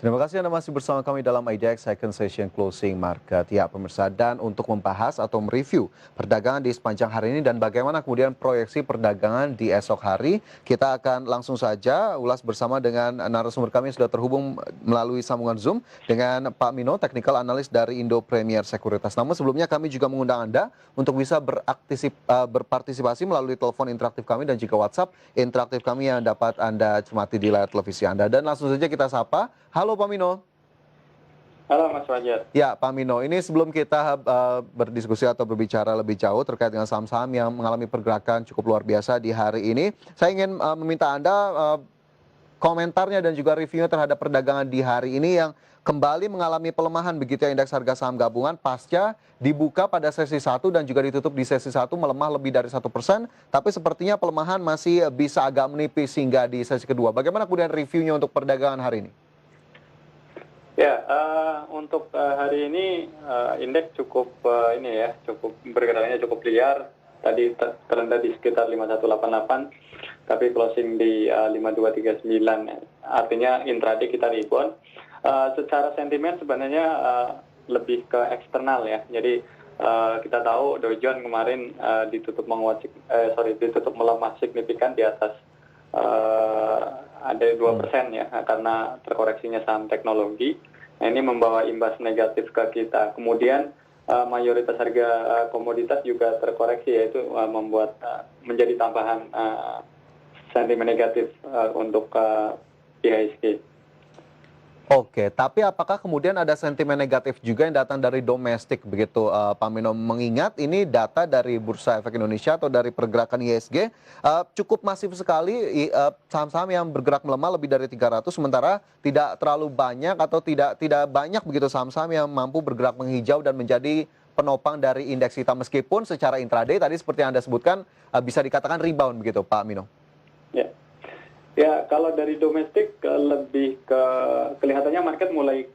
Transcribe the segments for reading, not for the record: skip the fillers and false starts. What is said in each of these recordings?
Terima kasih Anda masih bersama kami dalam IDX Second Session Closing Market. Ya, pemirsa, dan untuk membahas atau mereview perdagangan di sepanjang hari ini dan bagaimana kemudian proyeksi perdagangan di esok hari, kita akan langsung saja ulas bersama dengan narasumber kami yang sudah terhubung melalui sambungan Zoom dengan Pak Mino, Technical Analyst dari Indo Premier Sekuritas. Namun sebelumnya kami juga mengundang Anda untuk bisa berpartisipasi melalui telepon interaktif kami dan juga WhatsApp interaktif kami yang dapat Anda cermati di layar televisi Anda. Dan langsung saja kita sapa. Halo Pak Mino. Halo Mas Fajar. Ya Pak Mino, ini sebelum kita berdiskusi atau berbicara lebih jauh terkait dengan saham-saham yang mengalami pergerakan cukup luar biasa di hari ini, saya ingin meminta Anda komentarnya dan juga reviewnya terhadap perdagangan di hari ini yang kembali mengalami pelemahan begitu ya, indeks harga saham gabungan pasca dibuka pada sesi 1 dan juga ditutup di sesi 1 melemah lebih dari 1%, tapi sepertinya pelemahan masih bisa agak menipis hingga di sesi kedua. Bagaimana kemudian reviewnya untuk perdagangan hari ini? Ya, untuk hari ini indeks cukup cukup bergeraknya cukup liar. Tadi terendah di sekitar 5188, tapi closing di 5239. Artinya intraday kita rebound. Secara sentimen sebenarnya lebih ke eksternal ya. Jadi kita tahu Dow Jones kemarin ditutup melemah signifikan di atas ada 2% ya, karena terkoreksinya saham teknologi. Nah, ini membawa imbas negatif ke kita. Kemudian mayoritas harga komoditas juga terkoreksi, yaitu membuat menjadi tambahan sentimen negatif untuk IHSG. Oke, tapi apakah kemudian ada sentimen negatif juga yang datang dari domestik begitu Pak Mino? Mengingat ini data dari Bursa Efek Indonesia atau dari pergerakan IHSG cukup masif sekali, saham-saham yang bergerak melemah lebih dari 300, sementara tidak terlalu banyak atau tidak banyak begitu saham-saham yang mampu bergerak menghijau dan menjadi penopang dari indeks kita, meskipun secara intraday tadi seperti yang Anda sebutkan bisa dikatakan rebound begitu Pak Mino. Ya. Ya, kalau dari domestik lebih ke kelihatannya market mulai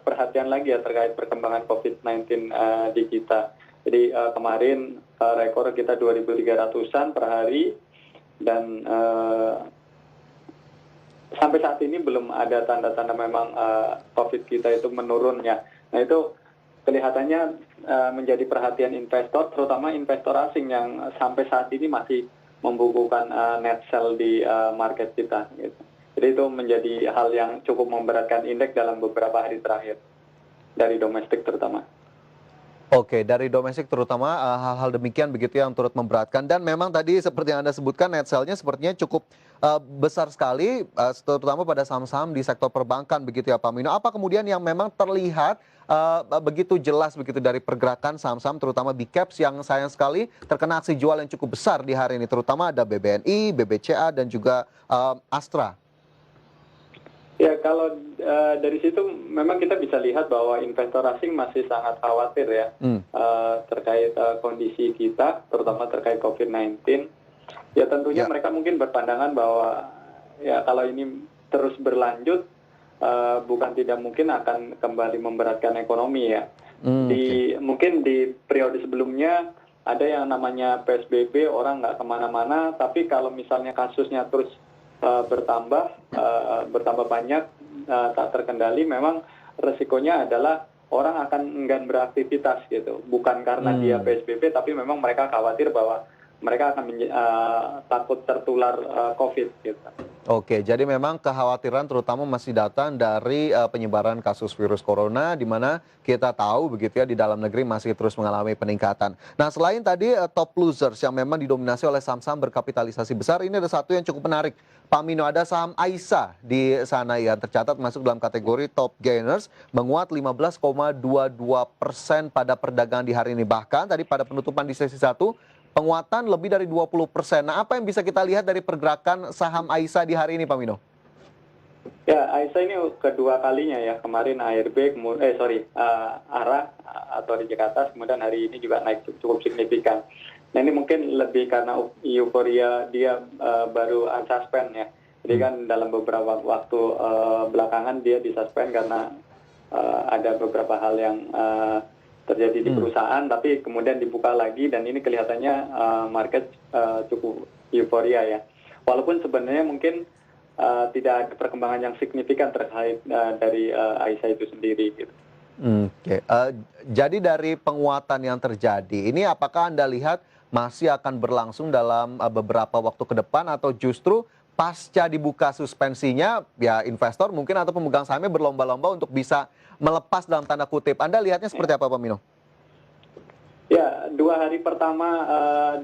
perhatian lagi ya terkait perkembangan COVID-19 di kita. Jadi kemarin rekor kita 2.300-an per hari dan sampai saat ini belum ada tanda-tanda memang COVID kita itu menurun ya. Nah, itu kelihatannya menjadi perhatian investor, terutama investor asing yang sampai saat ini masih membukukan net sell di market kita gitu. Jadi itu menjadi hal yang cukup memberatkan indeks dalam beberapa hari terakhir dari domestik terutama. Oke, dari domestik terutama hal-hal demikian begitu yang turut memberatkan, dan memang tadi seperti yang Anda sebutkan net sell-nya sepertinya cukup besar sekali, terutama pada saham-saham di sektor perbankan begitu ya Pak Mino. Apa kemudian yang memang terlihat begitu jelas begitu dari pergerakan saham-saham terutama big caps yang sayang sekali terkena aksi jual yang cukup besar di hari ini, terutama ada BBNI, BBCA dan juga Astra. Ya, kalau dari situ memang kita bisa lihat bahwa investor asing masih sangat khawatir ya terkait kondisi kita, terutama terkait COVID-19. Ya tentunya mereka mungkin berpandangan bahwa ya kalau ini terus berlanjut bukan tidak mungkin akan kembali memberatkan ekonomi ya. Mungkin di periode sebelumnya ada yang namanya PSBB, orang nggak kemana-mana, tapi kalau misalnya kasusnya terus bertambah banyak, tak terkendali, memang resikonya adalah orang akan enggan beraktivitas gitu. Bukan karena dia PSBB, tapi memang mereka khawatir bahwa mereka akan takut tertular COVID gitu. Oke, jadi memang kekhawatiran terutama masih datang dari penyebaran kasus virus corona, di mana kita tahu begitu ya di dalam negeri masih terus mengalami peningkatan. Nah, selain tadi top losers yang memang didominasi oleh saham-saham berkapitalisasi besar, ini ada satu yang cukup menarik. Pak Mino, ada saham Aisyah di sana yang tercatat masuk dalam kategori top gainers, menguat 15,22% pada perdagangan di hari ini. Bahkan tadi pada penutupan di sesi 1, penguatan lebih dari 20%. Nah, apa yang bisa kita lihat dari pergerakan saham Aisyah di hari ini, Pak Mino? Ya, Aisyah ini kedua kalinya ya. Kemarin ARB, ARA atau di Jakarta, kemudian hari ini juga naik cukup signifikan. Nah, ini mungkin lebih karena euforia dia baru unsuspend ya. Jadi kan dalam beberapa waktu belakangan dia disuspend karena ada beberapa hal yang terjadi di perusahaan, tapi kemudian dibuka lagi dan ini kelihatannya market cukup euforia ya. Walaupun sebenarnya mungkin tidak ada perkembangan yang signifikan terkait dari Aisyah itu sendiri gitu. Oke, jadi dari penguatan yang terjadi, ini apakah Anda lihat masih akan berlangsung dalam beberapa waktu ke depan atau justru pasca dibuka suspensinya, ya investor mungkin atau pemegang sahamnya berlomba-lomba untuk bisa melepas dalam tanda kutip. Anda lihatnya seperti apa, Pak Mino? Ya, 2 hari pertama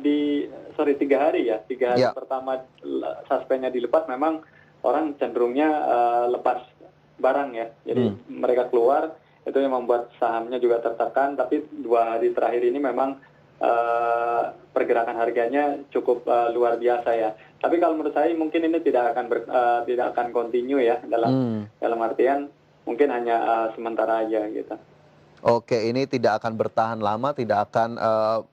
3 hari ya, 3 hari Ya. pertama suspennya dilepas, memang orang cenderungnya lepas barang ya. Jadi mereka keluar, itu yang membuat sahamnya juga tertekan. Tapi 2 hari terakhir ini memang pergerakan harganya cukup luar biasa ya. Tapi kalau menurut saya mungkin ini tidak akan continue ya, dalam artian mungkin hanya sementara aja gitu. Oke, ini tidak akan bertahan lama, tidak akan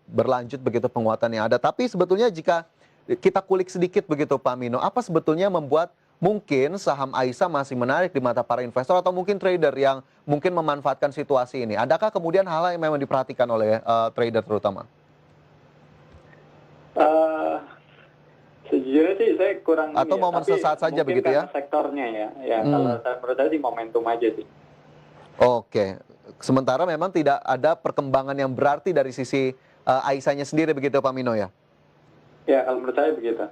berlanjut begitu penguatan yang ada. Tapi sebetulnya jika kita kulik sedikit begitu Pak Mino, apa sebetulnya membuat mungkin saham Aisyah masih menarik di mata para investor atau mungkin trader yang mungkin memanfaatkan situasi ini? Adakah kemudian hal yang memang diperhatikan oleh trader terutama? Sejujurnya sih saya kurang Atau momen tapi sesaat saja mungkin begitu ya? karena sektornya ya. Kalau menurut saya sih momentum aja sih. Oke, sementara memang tidak ada perkembangan yang berarti dari sisi Aisyahnya sendiri begitu Pak Mino ya? Ya, kalau menurut saya begitu.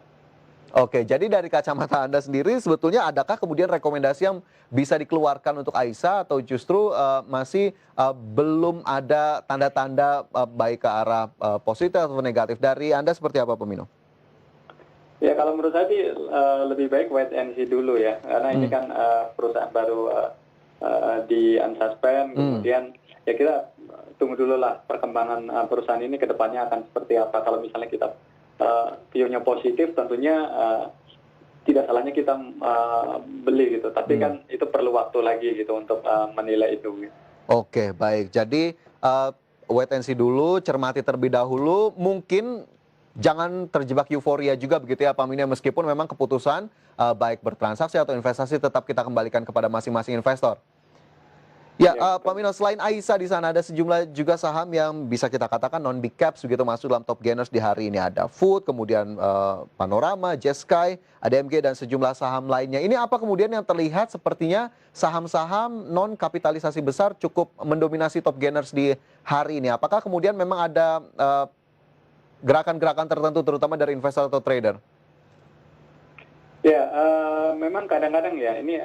Oke, jadi dari kacamata Anda sendiri sebetulnya adakah kemudian rekomendasi yang bisa dikeluarkan untuk Aisyah atau justru masih belum ada tanda-tanda baik ke arah positif atau negatif dari Anda seperti apa Pak Mino? Ya, kalau menurut saya sih lebih baik wait and see dulu ya, karena ini kan perusahaan baru di unsuspend, kemudian ya kita tunggu dulu lah perkembangan perusahaan ini ke depannya akan seperti apa. Kalau misalnya kita view-nya positif, tentunya tidak salahnya kita beli gitu. Tapi kan itu perlu waktu lagi gitu untuk menilai itu. Oke, baik. Jadi wait and see dulu, cermati terlebih dahulu. Mungkin jangan terjebak euforia juga begitu ya Pak Mino, meskipun memang keputusan baik bertransaksi atau investasi tetap kita kembalikan kepada masing-masing investor. Ya, Pak Mino, selain Aisyah di sana ada sejumlah juga saham yang bisa kita katakan non big caps begitu masuk dalam top gainers di hari ini. Ada Food, kemudian Panorama, Jeskai, ADMG dan sejumlah saham lainnya. Ini apa kemudian yang terlihat sepertinya saham-saham non kapitalisasi besar cukup mendominasi top gainers di hari ini. Apakah kemudian memang ada gerakan-gerakan tertentu terutama dari investor atau trader? Ya, memang kadang-kadang ya ini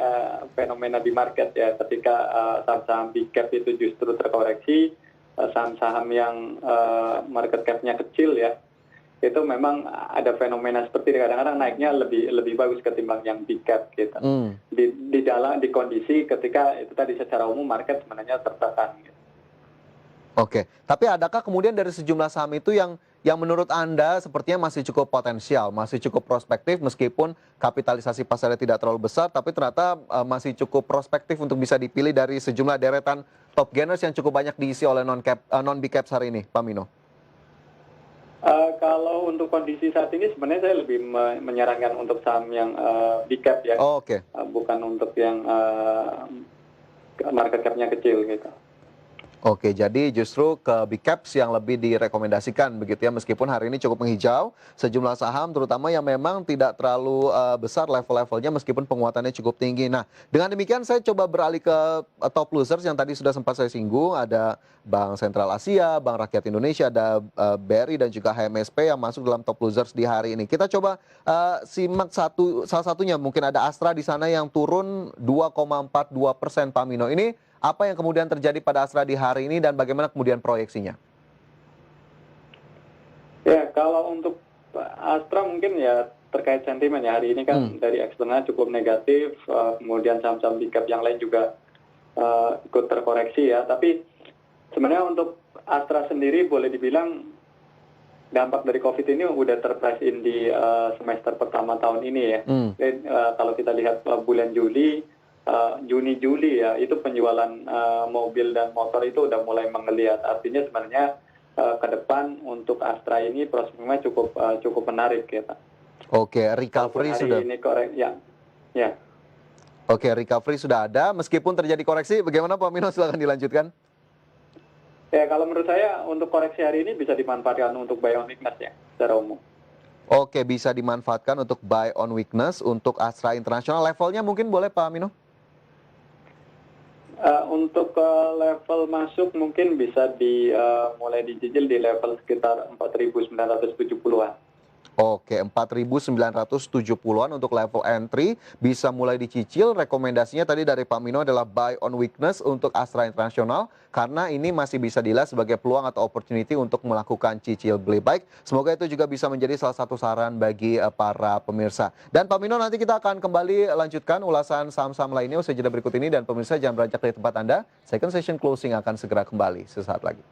fenomena di market ya, ketika saham-saham big cap itu justru terkoreksi, saham-saham yang market cap-nya kecil ya, itu memang ada fenomena seperti ini, kadang-kadang naiknya lebih bagus ketimbang yang big cap gitu. Di kondisi ketika itu tadi secara umum market sebenarnya tertekan gitu. Oke, tapi adakah kemudian dari sejumlah saham itu yang menurut Anda sepertinya masih cukup potensial, masih cukup prospektif meskipun kapitalisasi pasarnya tidak terlalu besar, tapi ternyata masih cukup prospektif untuk bisa dipilih dari sejumlah deretan top gainers yang cukup banyak diisi oleh non big caps hari ini, Pak Mino? Kalau untuk kondisi saat ini sebenarnya saya lebih menyarankan untuk saham yang big cap ya, Oke. bukan untuk yang market cap-nya kecil gitu. Oke, jadi justru ke big caps yang lebih direkomendasikan begitu ya, meskipun hari ini cukup menghijau sejumlah saham terutama yang memang tidak terlalu besar level-levelnya meskipun penguatannya cukup tinggi. Nah, dengan demikian saya coba beralih ke top losers yang tadi sudah sempat saya singgung, ada Bank Sentral Asia, Bank Rakyat Indonesia, ada BRI dan juga HMSP yang masuk dalam top losers di hari ini. Kita coba simak salah satunya, mungkin ada Astra di sana yang turun 2,42% Pak Mino. Ini apa yang kemudian terjadi pada Astra di hari ini dan bagaimana kemudian proyeksinya? Ya, kalau untuk Astra mungkin ya terkait sentimen ya, hari ini kan dari eksternal cukup negatif, kemudian saham-saham big cap yang lain juga ikut terkoreksi ya. Tapi sebenarnya untuk Astra sendiri boleh dibilang dampak dari COVID ini udah terprice in di semester pertama tahun ini ya. Dan, kalau kita lihat bulan Juni-Juli ya, itu penjualan mobil dan motor itu udah mulai menggeliat. Artinya sebenarnya ke depan untuk Astra ini prospeknya cukup menarik ya Pak. Oke, recovery sudah. Ini ya. Oke, recovery sudah ada. Meskipun terjadi koreksi, bagaimana Pak Mino? Silakan dilanjutkan. Ya, kalau menurut saya untuk koreksi hari ini bisa dimanfaatkan untuk buy on weakness ya, secara umum. Oke, bisa dimanfaatkan untuk buy on weakness untuk Astra International. Levelnya mungkin boleh Pak Mino? Untuk level masuk mungkin bisa mulai dicicil di level sekitar 4.970-an. Oke, 4.970-an untuk level entry, bisa mulai dicicil. Rekomendasinya tadi dari Pak Mino adalah buy on weakness untuk Astra International, karena ini masih bisa dilihat sebagai peluang atau opportunity untuk melakukan cicil beli baik. Semoga itu juga bisa menjadi salah satu saran bagi para pemirsa. Dan Pak Mino, nanti kita akan kembali lanjutkan ulasan saham-saham lainnya usai jeda berikut ini. Dan pemirsa jangan beranjak dari tempat Anda, second session closing akan segera kembali sesaat lagi.